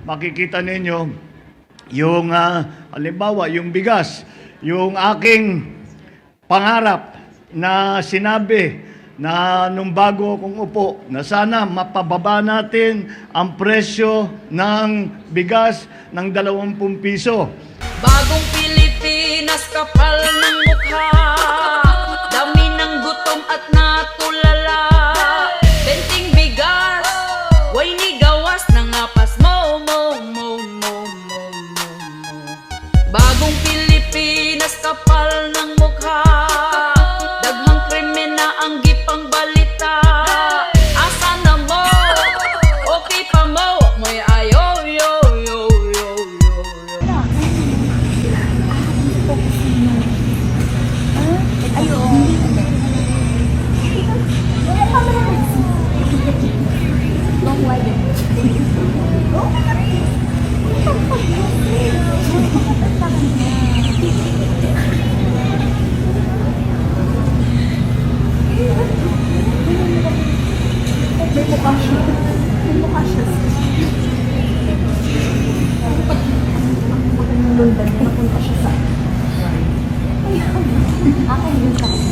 makikita ninyo yung halimbawa, yung bigas, yung aking pangarap na sinabi na nung bago akong upo, na sana mapababa natin ang presyo ng bigas ng 20 piso. Bagong Pilipinas, kapal ng mukha, dami ng gutom at natulala. Benting bigas, way ni gawas ng apas mo. Bagong Pilipinas, kapal ng mukha, daghang krimen na ang gipang balita. Asa na mo, okay pa mo, may ayo, yo. May mukha siya. Lundan, napunta siya sa... Ay, akin yun sa